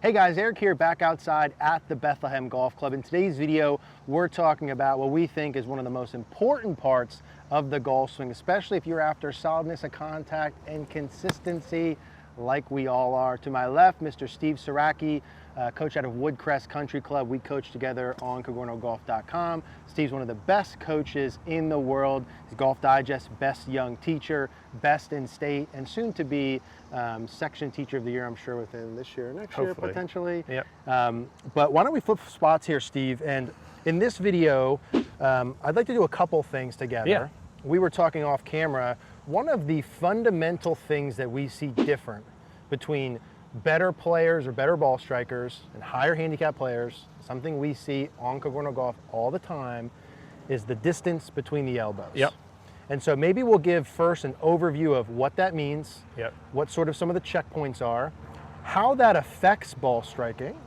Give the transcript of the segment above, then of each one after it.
Hey guys, Eric here, back outside at the Bethlehem Golf Club. In today's video, we're talking about what we think is one of the most important parts of the golf swing, especially if you're after solidness of contact and consistency like we all are. To my left, Mr. Steve Saracki, coach out of Woodcrest Country Club. We coach together on CogornoGolf.com. Steve's one of the best coaches in the world. He's Golf Digest best young teacher, best in state, and soon to be section teacher of the year, I'm sure, within this year, next year potentially. Yep. But why don't we flip spots here, Steve? And in this video, I'd like to do a couple things together. Yeah. We were talking off camera. One of the fundamental things that we see different between better players or better ball strikers and higher handicap players, something we see on Cogorno Golf all the time, is the distance between the elbows. Yep. And so maybe we'll give first an overview of what that means, Yep. what sort of some of the checkpoints are, how that affects ball striking,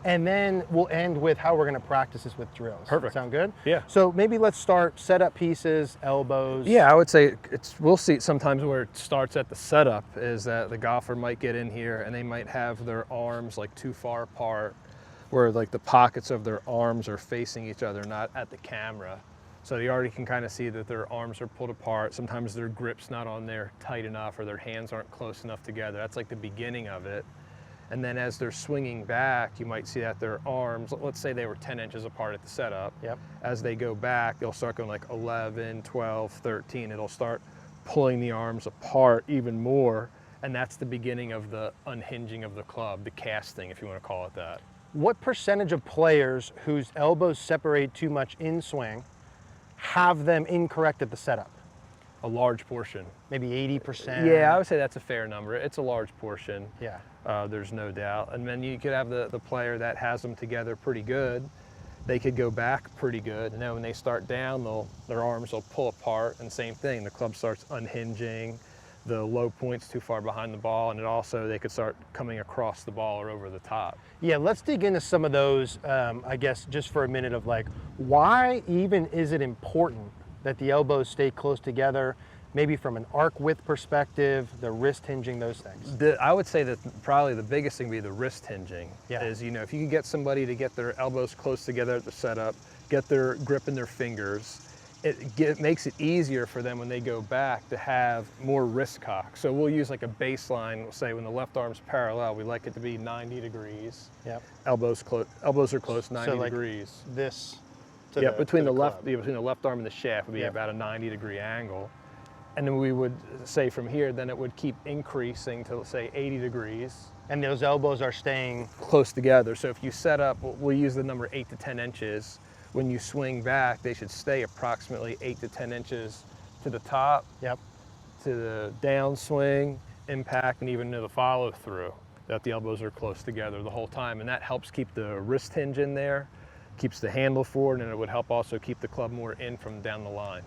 and then we'll end with how we're going to practice this with drills. Perfect. Sound good? Yeah. So maybe let's start setup pieces, elbows. Yeah, I would say we'll see sometimes where it starts at the setup is that the golfer might get in here and they might have their arms like too far apart, where like the pockets of their arms are facing each other, not at the camera. So you already can kind of see that their arms are pulled apart. Sometimes their grip's not on there tight enough, or their hands aren't close enough together. That's like the beginning of it. And then as they're swinging back, you might see that their arms, let's say they were 10 inches apart at the setup. Yep. As they go back, they'll start going like 11, 12, 13. It'll start pulling the arms apart even more. And that's the beginning of the unhinging of the club, the casting, if you want to call it that. What percentage of players whose elbows separate too much in swing have them incorrect at the setup? A large portion. Maybe 80%? Yeah, I would say that's a fair number. It's a large portion. Yeah. There's no doubt. And then you could have the player that has them together pretty good. They could go back pretty good. And then when they start down, their arms will pull apart. And same thing, the club starts unhinging. The low point's too far behind the ball. And they could start coming across the ball or over the top. Yeah, let's dig into some of those, I guess, just for a minute of like, why even is it important that the elbows stay close together? Maybe from an arc width perspective, the wrist hinging, those things. I would say that probably the biggest thing would be the wrist hinging. Yeah. Is, if you can get somebody to get their elbows close together at the setup, get their grip in their fingers, it makes it easier for them when they go back to have more wrist cock. So we'll use like a baseline. We'll say when the left arm's parallel, we like it to be 90 degrees. Yep. Elbows are close, 90 so like degrees. This. Yeah, between the left arm and the shaft would be about a 90-degree angle. And then we would say from here, then it would keep increasing to, say, 80 degrees. And those elbows are staying close together. So if you set up, we'll use the number 8 to 10 inches. When you swing back, they should stay approximately 8 to 10 inches to the top, yep, to the downswing, impact, and even to the follow through, that the elbows are close together the whole time. And that helps keep the wrist hinge in there, keeps the handle forward, and it would help also keep the club more in from down the line.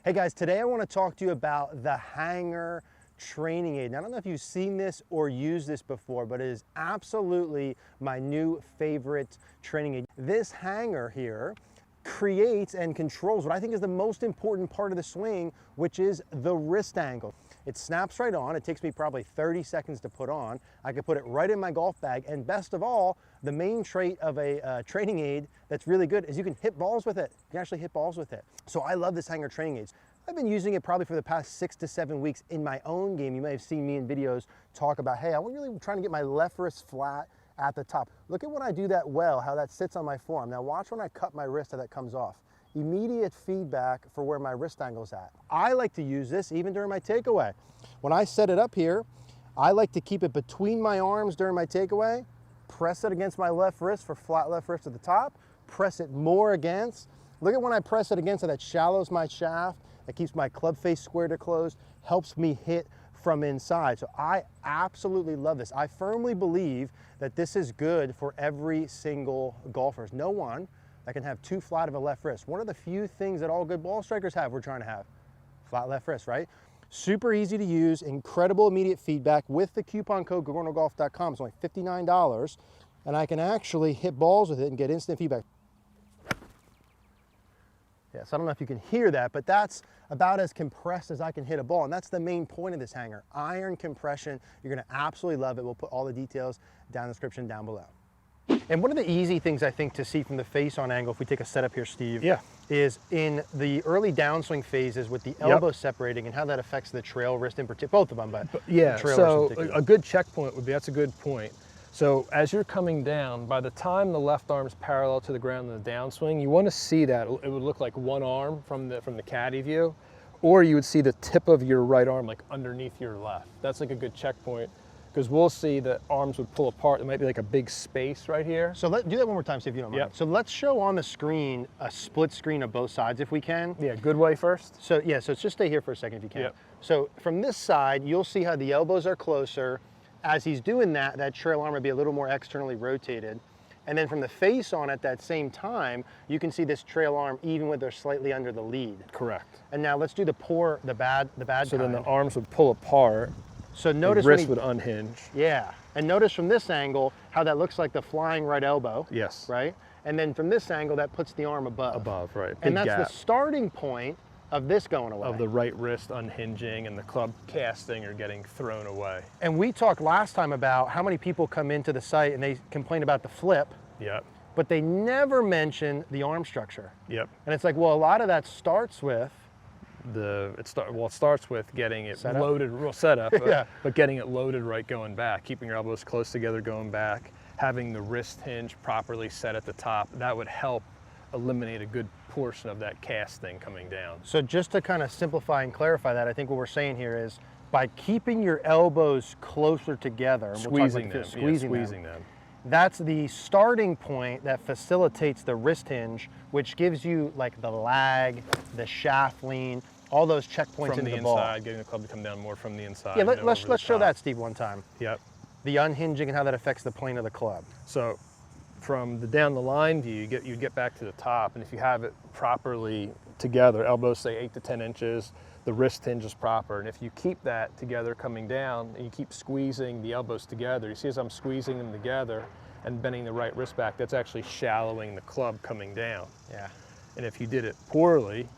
Hey guys, today I want to talk to you about the hanger training aid. Now, I don't know if you've seen this or used this before, but it is absolutely my new favorite training aid. This hanger here creates and controls what I think is the most important part of the swing, which is the wrist angle. It snaps right on. It takes me probably 30 seconds to put on. I can put it right in my golf bag. And best of all, the main trait of a training aid that's really good is you can hit balls with it. You can actually hit balls with it. So I love this hanger training aids. I've been using it probably for the past 6 to 7 weeks in my own game. You may have seen me in videos talk about, hey, I'm really trying to get my left wrist flat at the top. Look at when I do that well, how that sits on my forearm. Now watch when I cut my wrist, how that comes off. Immediate feedback for where my wrist angle's at. I like to use this even during my takeaway. When I set it up here, I like to keep it between my arms during my takeaway, press it against my left wrist for flat left wrist at the top, press it more against. Look at when I press it against, how that shallows my shaft, that keeps my club face square to close, helps me hit from inside. So I absolutely love this. I firmly believe that this is good for every single golfer. There's no one that can have too flat of a left wrist. One of the few things that all good ball strikers have, we're trying to have. Flat left wrist, right? Super easy to use, incredible immediate feedback. With the coupon code CogornoGolf.com, it's only $59, and I can actually hit balls with it and get instant feedback. Yeah, so I don't know if you can hear that, but that's about as compressed as I can hit a ball. And that's the main point of this hanger, iron compression. You're gonna absolutely love it. We'll put all the details down in the description down below. And one of the easy things I think to see from the face-on angle, if we take a setup here, Steve, Yeah. is in the early downswing phases with the elbow separating and how that affects the trail wrist in particular, both of them, but yeah, the trail so wrist in particular. a good checkpoint would be, that's a good point. So as you're coming down, by the time the left arm's parallel to the ground in the downswing, you want to see that it would look like one arm from the caddy view, or you would see the tip of your right arm like underneath your left. That's like a good checkpoint, because we'll see the arms would pull apart. There might be like a big space right here. So let's do that one more time, see if you don't mind. Yep. So let's show on the screen a split screen of both sides if we can. Yeah, good way first. So yeah, so just stay here for a second if you can. Yep. So from this side, you'll see how the elbows are closer. As he's doing that, that trail arm would be a little more externally rotated. And then from the face on at that same time, you can see this trail arm even when they're slightly under the lead. Correct. And now let's do the bad So then kind. the arms would pull apart, So notice the when wrist he, would unhinge. yeah. And notice from this angle how that looks like the flying right elbow. Yes. Right? And then from this angle, that puts the arm above. Above, right. And Big that's gap the starting point of this going away. of the right wrist unhinging and the club casting or getting thrown away. And we talked last time about how many people come into the site and they complain about the flip, Yep. but they never mention the arm structure. Yep. And it's like, well, a lot of that starts with, It starts with getting it Setup? loaded, real setup, Yeah. but getting it loaded right going back, keeping your elbows close together going back, having the wrist hinge properly set at the top. That would help eliminate a good portion of that casting coming down. so just to kind of simplify and clarify that, I think what we're saying here is by keeping your elbows closer together, and we'll talk Squeezing about them, this, yeah, squeezing squeezing them, them. that's the starting point that facilitates the wrist hinge, which gives you like the lag, the shaft lean, all those checkpoints From into the the ball. inside, getting the club to come down more from the inside. Yeah, no let's over the show top. that, Steve, one time. Yep. The unhinging and how that affects the plane of the club. So from the down the line view, you get back to the top, and if you have it properly together, elbows say 8 to 10 inches, the wrist hinge is proper, and if you keep that together coming down, and you keep squeezing the elbows together, you see as I'm squeezing them together and bending the right wrist back, that's actually shallowing the club coming down. Yeah. And if you did it poorly,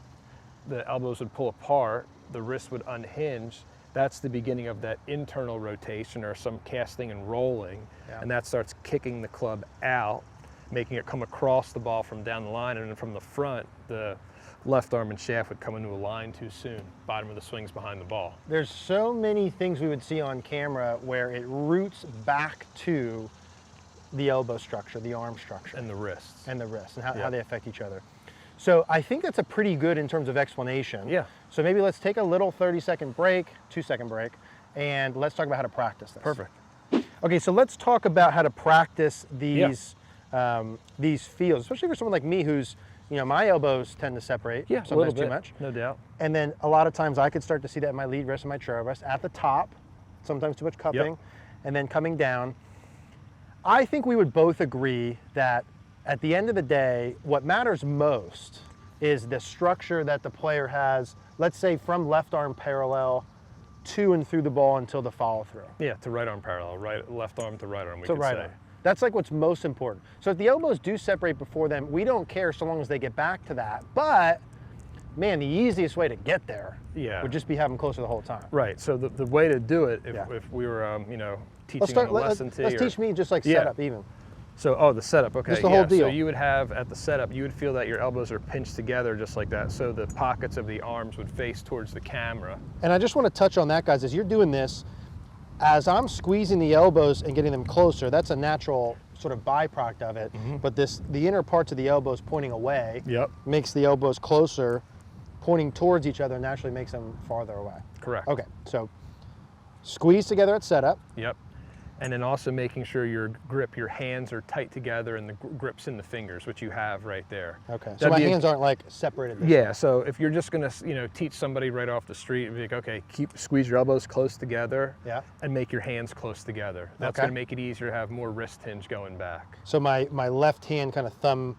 the elbows would pull apart, the wrist would unhinge. That's the beginning of that internal rotation or some casting and rolling, Yeah. and that starts kicking the club out, making it come across the ball from down the line, and then from the front, the left arm and shaft would come into a line too soon. Bottom of the swing's behind the ball. There's so many things we would see on camera where it roots back to the elbow structure, the arm structure, And the wrists. and the wrist, and how Yeah. they affect each other. So I think that's a pretty good in terms of explanation. Yeah. So maybe let's take a little 30-second break, 2-second break, and let's talk about how to practice this. Perfect. Okay, so let's talk about how to practice these feels, especially for someone like me who's, you know, my elbows tend to separate Yeah, a sometimes little bit, too much. no doubt. And then a lot of times I could start to see that in my lead wrist and my trail wrist at the top, sometimes too much cupping, and then coming down. I think we would both agree that at the end of the day, what matters most is the structure that the player has, let's say from left arm parallel to and through the ball until the follow through. Yeah, to right arm parallel, left arm to right arm, we To could right say. arm. That's like what's most important. So if the elbows do separate before them, we don't care so long as they get back to that. But man, the easiest way to get there would just be have them closer the whole time. Right, so the way to do it, if we were, you know, teaching on a lesson to you. Let's teach me just like setup even. So, the setup, okay. Just the whole deal. So you would have, at the setup, you would feel that your elbows are pinched together just like that, so the pockets of the arms would face towards the camera. And I just want to touch on that, guys, as you're doing this, as I'm squeezing the elbows and getting them closer, that's a natural sort of byproduct of it. But the inner parts of the elbows pointing away makes the elbows closer, pointing towards each other, and naturally makes them farther away. Correct. Okay, so squeeze together at setup. Yep. And then also making sure your hands are tight together and the grip's in the fingers, which you have right there. Okay, so my hands aren't like separated this way. So if you're just gonna, you know, teach somebody right off the street, and be like, okay, squeeze your elbows close together and make your hands close together. That's gonna make it easier to have more wrist hinge going back. So my left hand kind of thumb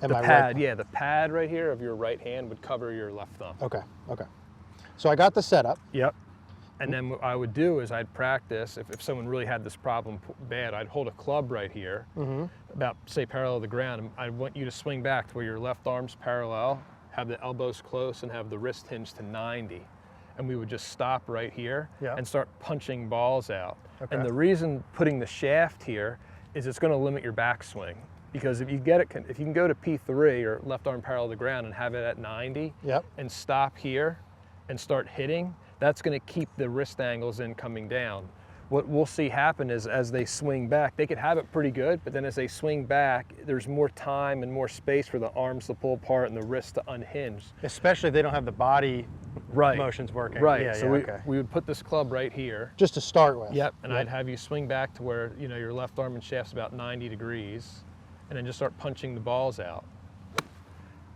and my pad, right. the pad right here of your right hand would cover your left thumb. Okay, okay. So I got the setup. Yep. And then what I would do is I'd practice, if someone really had this problem bad, I'd hold a club right here, about, say, parallel to the ground, and I want you to swing back to where your left arm's parallel, have the elbows close and have the wrist hinge to 90. And we would just stop right here and start punching balls out. Okay. And the reason putting the shaft here is it's going to limit your backswing. Because if you can go to P3 or left arm parallel to the ground and have it at 90 and stop here and start hitting, that's going to keep the wrist angles in coming down. What we'll see happen is as they swing back, they could have it pretty good, but then as they swing back, there's more time and more space for the arms to pull apart and the wrist to unhinge. Especially if they don't have the body motions working. Right, Yeah, so okay. we would put this club right here. Just to start with. Yep, and I'd have you swing back to where your left arm and shaft's about 90 degrees, and then just start punching the balls out.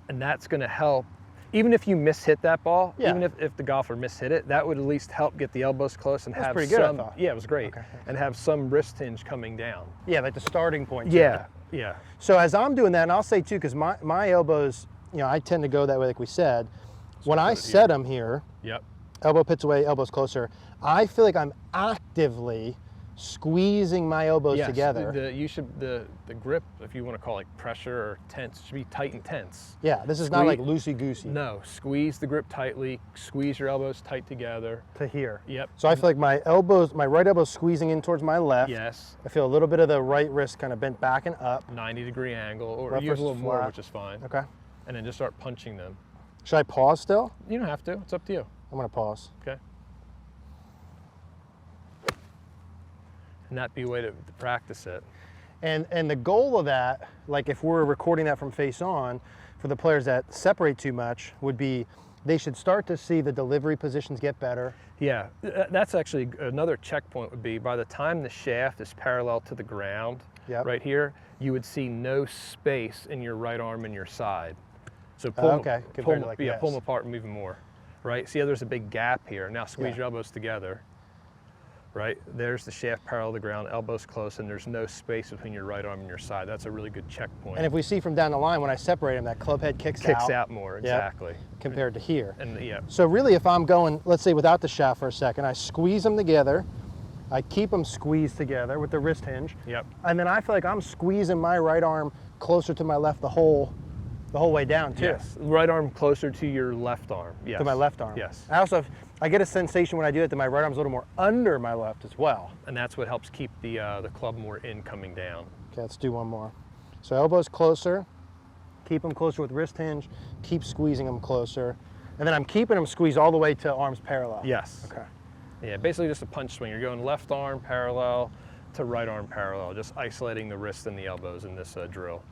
And that's gonna help. Even if you mishit that ball, even if the golfer mishit it, that would at least help get the elbows close and have pretty good, some. I thought. Yeah, it was great. Okay. And have some wrist hinge coming down. Yeah, like the starting point. Yeah, yeah. So as I'm doing that, and I'll say too, because my elbows, I tend to go that way, like we said. When I set them here, elbow pits away, elbows closer, I feel like I'm actively squeezing my elbows together. The grip, if you want to call it pressure or tense, should be tight and tense. Yeah, this is not like loosey-goosey. No, squeeze the grip tightly, squeeze your elbows tight together. To here. Yep. So I feel like my right elbow's squeezing in towards my left. Yes. I feel a little bit of the right wrist kind of bent back and up. 90-degree angle, or Left use a little versus more, flat. which is fine. Okay. And then just start punching them. Should I pause still? You don't have to, it's up to you. I'm gonna pause. Okay. And that'd be a way to practice it. And the goal of that, like if we're recording that from face on, for the players that separate too much, would be they should start to see the delivery positions get better. Yeah, that's actually another checkpoint would be by the time the shaft is parallel to the ground, right here, you would see no space in your right arm and your side. So pull them apart and move them more, right? See how there's a big gap here. Now squeeze your elbows together. Right, there's the shaft parallel to the ground, elbows close, and there's no space between your right arm and your side. That's a really good checkpoint. And if we see from down the line, when I separate them, that club head kicks out more, exactly. Compared to here. And So really, if I'm going, let's say without the shaft for a second, I squeeze them together, I keep them squeezed together with the wrist hinge. And then I feel like I'm squeezing my right arm closer to my left the whole way down too. Yes, right arm closer to your left arm. Yes. To my left arm. Yes. I get a sensation when I do it that my right arm's a little more under my left as well. And that's what helps keep the club more in coming down. Okay, let's do one more. So elbows closer, keep them closer with wrist hinge, keep squeezing them closer. And then I'm keeping them squeezed all the way to arms parallel. Yes. Okay. Yeah, basically just a punch swing. You're going left arm parallel to right arm parallel, just isolating the wrist and the elbows in this drill.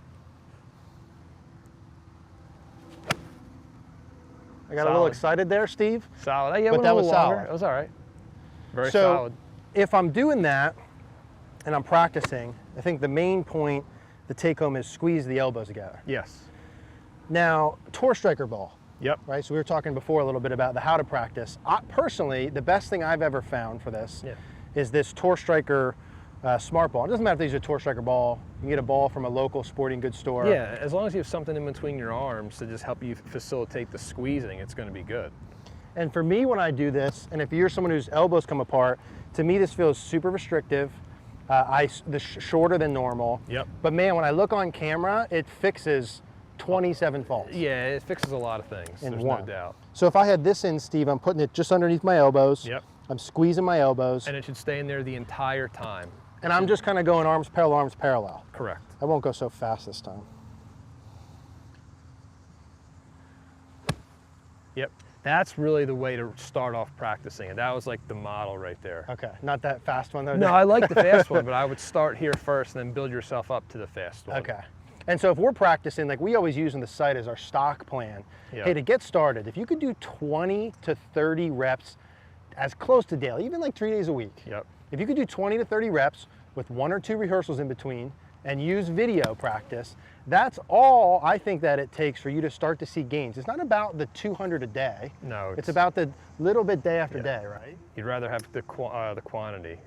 I got a little excited there, Steve. Solid. Yeah, but that was longer. solid. It was all right. Very solid. If I'm doing that and I'm practicing, I think the main point, the take home is squeeze the elbows together. Yes. Now, tour striker ball. Yep. Right, so we were talking before a little bit about how to practice. Personally, the best thing I've ever found for this is this tour striker smart ball. It doesn't matter if these are a tour striker ball. You can get a ball from a local sporting goods store. Yeah, as long as you have something in between your arms to just help you facilitate the squeezing, it's going to be good. And for me, when I do this, and if you're someone whose elbows come apart, to me this feels super restrictive. Shorter than normal. Yep. But man, when I look on camera, it fixes 27 faults. Yeah, it fixes a lot of things. There's no doubt. So if I had this in, Steve, I'm putting it just underneath my elbows. Yep. I'm squeezing my elbows. And it should stay in there the entire time. And I'm just kind of going arms parallel. Correct. I won't go so fast this time. Yep. That's really the way to start off practicing. And that was like the model right there. Okay, not that fast one though? No, I like the fast one, but I would start here first and then build yourself up to the fast one. Okay. And so if we're practicing, like we always use on the site as our stock plan, hey, to get started, if you could do 20 to 30 reps as close to daily, even like 3 days a week. Yep. If you could do 20 to 30 reps with 1 or 2 rehearsals in between and use video practice, that's all I think that it takes for you to start to see gains. It's not about the 200 a day. No. It's about the little bit day after day, right? You'd rather have the quality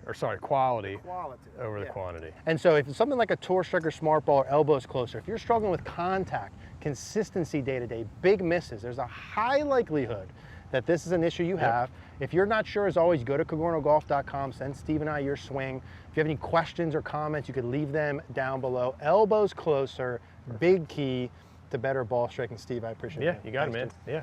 over the quantity. And so if it's something like a tour striker smart ball or elbows closer, if you're struggling with contact, consistency day to day, big misses, there's a high likelihood that this is an issue you have. If you're not sure, as always, go to cogornogolf.com, send Steve and I your swing. If you have any questions or comments, you could leave them down below. Elbows closer, big key. the better ball striking. Steve, I appreciate it. Yeah, you got it, Thanks, man. dude. Yeah.